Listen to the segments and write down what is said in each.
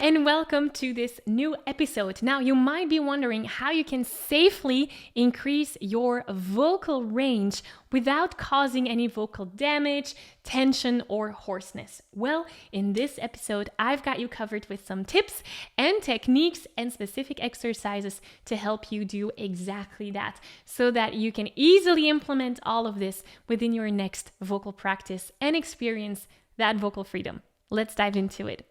and welcome to this new episode. Now, you might be wondering how you can safely increase your vocal range without causing any vocal damage, tension, or hoarseness. Well, in this episode, I've got you covered with some tips and techniques and specific exercises to help you do exactly that, so that you can easily implement all of this within your next vocal practice and experience that vocal freedom. Let's dive into it.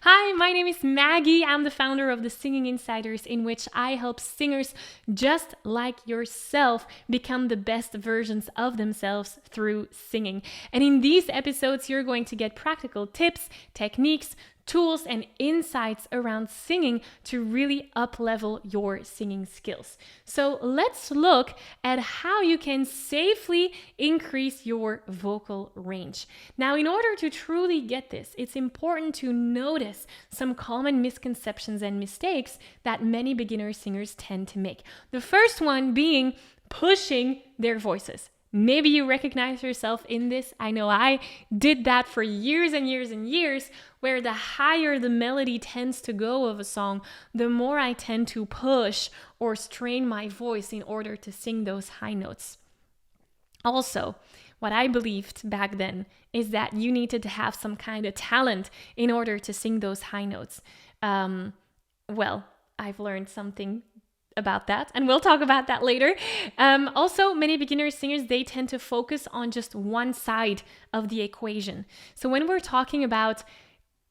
Hi, my name is Maggie. I'm the founder of the Singing Insiders, in which I help singers just like yourself become the best versions of themselves through singing. And in these episodes, you're going to get practical tips, techniques, tools, and insights around singing to really up-level your singing skills. So let's look at how you can safely increase your vocal range. Now, in order to truly get this, it's important to notice some common misconceptions and mistakes that many beginner singers tend to make. The first one being pushing their voices. Maybe you recognize yourself in this. I know I did that for years and years and years, where the higher the melody tends to go of a song, the more I tend to push or strain my voice in order to sing those high notes. Also, what I believed back then is that you needed to have some kind of talent in order to sing those high notes. Well, I've learned something about that, and we'll talk about that later. Also, many beginner singers, they tend to focus on just one side of the equation. So when we're talking about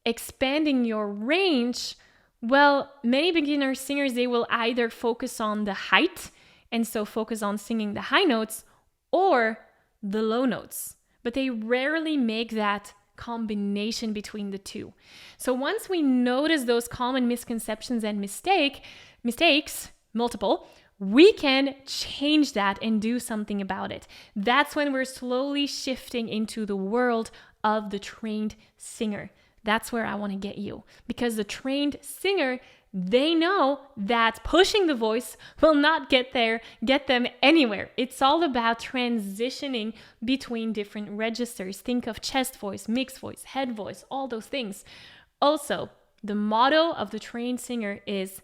expanding your range, well, many beginner singers, they will either focus on the height, and so focus on singing the high notes, or the low notes, but they rarely make that combination between the two. So once we notice those common misconceptions and mistakes, multiple, we can change that and do something about it. That's when we're slowly shifting into the world of the trained singer. That's where I want to get you, because the trained singer, they know that pushing the voice will not get them anywhere. It's all about transitioning between different registers. Think of chest voice, mixed voice, head voice, all those things. Also, the motto of the trained singer is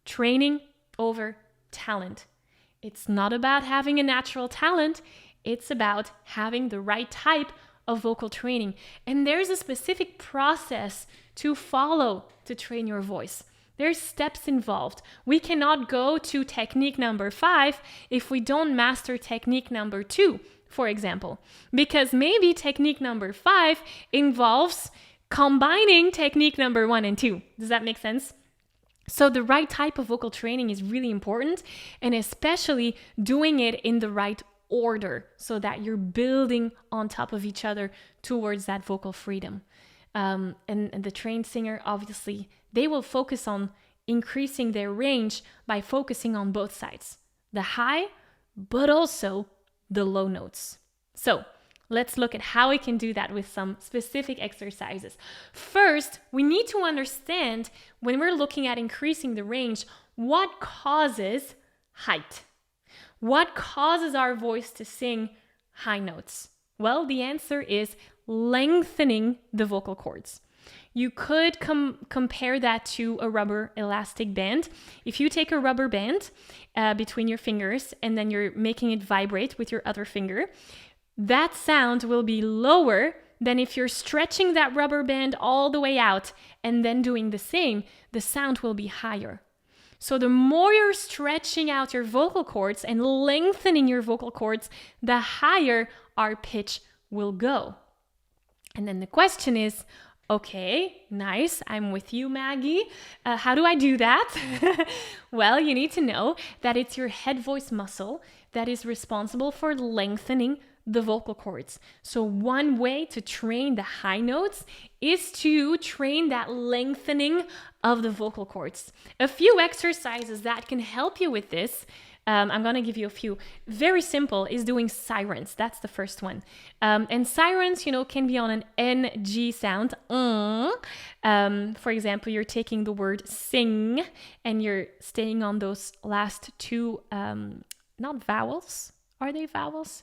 training over talent. It's not about having a natural talent. It's about having the right type of vocal training. And there's a specific process to follow to train your voice. There's steps involved. We cannot go to technique number 5 if we don't master technique number 2, for example, because maybe technique number 5 involves combining technique number 1 and 2. Does that make sense? So the right type of vocal training is really important, and especially doing it in the right order so that you're building on top of each other towards that vocal freedom. And the trained singer, obviously, they will focus on increasing their range by focusing on both sides, the high, but also the low notes. So let's look at how we can do that with some specific exercises. First, we need to understand, when we're looking at increasing the range, what causes height? What causes our voice to sing high notes? Well, the answer is lengthening the vocal cords. You could compare that to a rubber elastic band. If you take a rubber band between your fingers and then you're making it vibrate with your other finger, that sound will be lower than if you're stretching that rubber band all the way out and then doing the same. The sound will be higher. So the more you're stretching out your vocal cords and lengthening your vocal cords, the higher our pitch will go. And then the question is, okay, nice, I'm with you, Maggie. How do I do that? Well, you need to know that it's your head voice muscle that is responsible for lengthening the vocal cords. So one way to train the high notes is to train that lengthening of the vocal cords. A few exercises that can help you with this, I'm going to give you a few. Very simple is doing sirens. That's the first one. And sirens, can be on an NG sound. For example, you're taking the word sing and you're staying on those last two, not vowels. Are they vowels?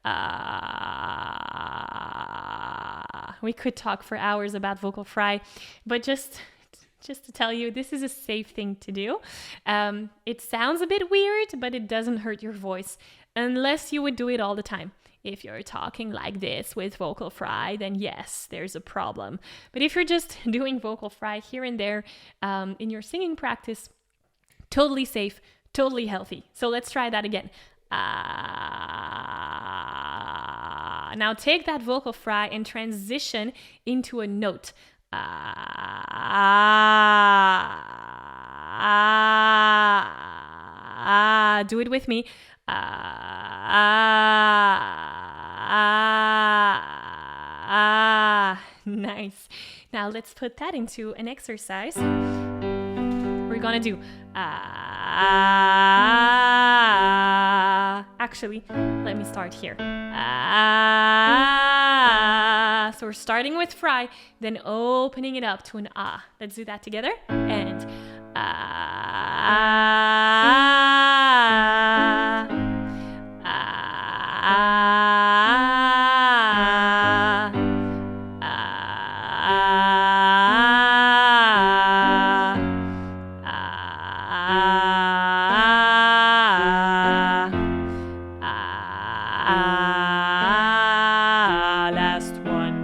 We could talk for hours about vocal fry, but just to tell you, this is a safe thing to do. It sounds a bit weird, but it doesn't hurt your voice unless you would do it all the time. If you're talking like this with vocal fry, then yes, there's a problem. But if you're just doing vocal fry here and there in your singing practice, totally safe, totally healthy. So let's try that again. Now take that vocal fry and transition into a note. Do it with me. Nice. Now let's put that into an exercise. We're gonna do actually, let me start here. So we're starting with fry, then opening it up to an ah. Let's do that together. And last one.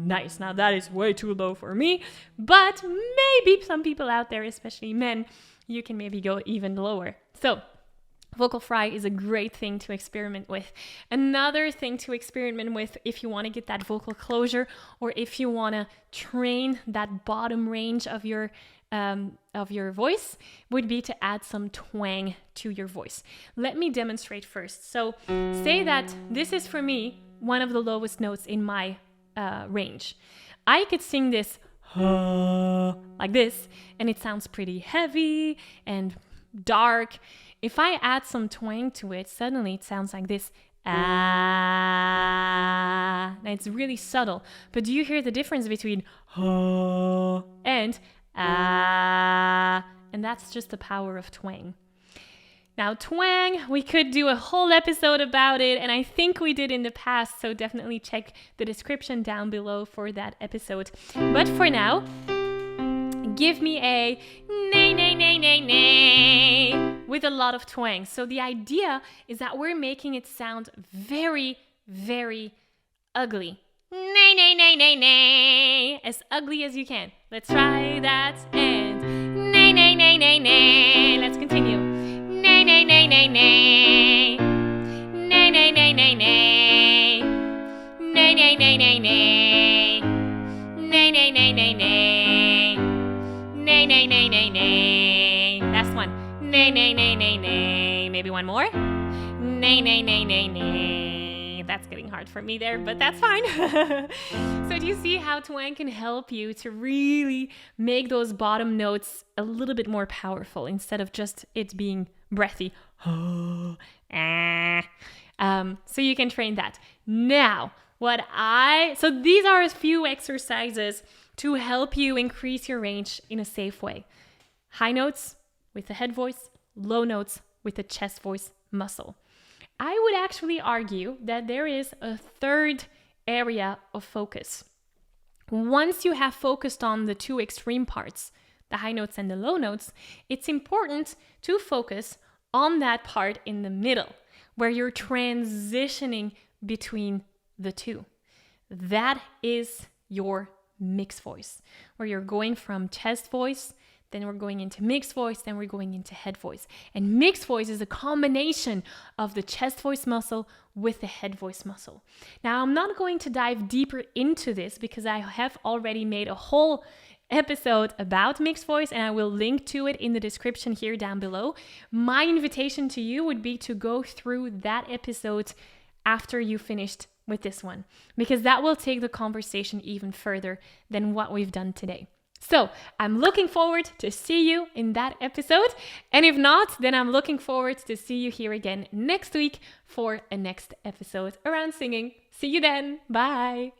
Nice. Now that is way too low for me, but maybe some people out there, especially men, you can maybe go even lower. So vocal fry is a great thing to experiment with. Another thing to experiment with if you want to get that vocal closure, or if you want to train that bottom range of your voice, would be to add some twang to your voice. Let me demonstrate first. So say that this is, for me, one of the lowest notes in my range. I could sing this like this, and it sounds pretty heavy and dark. If I add some twang to it, suddenly it sounds like this. Now it's really subtle, but do you hear the difference between and and that's just the power of twang. Now, twang, we could do a whole episode about it, and I think we did in the past, so definitely check the description down below for that episode. But for now, give me a nay, nay, nay, nay, nay with a lot of twang. So the idea is that we're making it sound very, very ugly. Nay, nay, nay, nay, nay. As ugly as you can. Let's try that. And nay, nay, nay, nay, nay. Let's continue. Nay, nay, nay, nay, nay. Nay, nay, nay, nay, nay. Nay, nay, nay, nay, nay. Nay, nay, nay, nay, nay. Nay, nay, nay, nay, nay. Last one. Nay, nay, nay, nay, nay. Maybe one more. Nay, nay, nay, nay, nay. That's getting hard for me there, but that's fine. So do you see how twang can help you to really make those bottom notes a little bit more powerful instead of just it being breathy? So you can train that. Now, so these are a few exercises to help you increase your range in a safe way. High notes with the head voice, low notes with the chest voice muscle. I would actually argue that there is a third area of focus. Once you have focused on the two extreme parts, the high notes and the low notes, it's important to focus on that part in the middle, where you're transitioning between the two. That is your mixed voice, where you're going from chest voice, then we're going into mixed voice, then we're going into head voice. And mixed voice is a combination of the chest voice muscle with the head voice muscle. Now, I'm not going to dive deeper into this because I have already made a whole episode about mixed voice, and I will link to it in the description here down below. My invitation to you would be to go through that episode after you finished with this one, because that will take the conversation even further than what we've done today. So I'm looking forward to see you in that episode. And if not, then I'm looking forward to see you here again next week for a next episode around singing. See you then. Bye.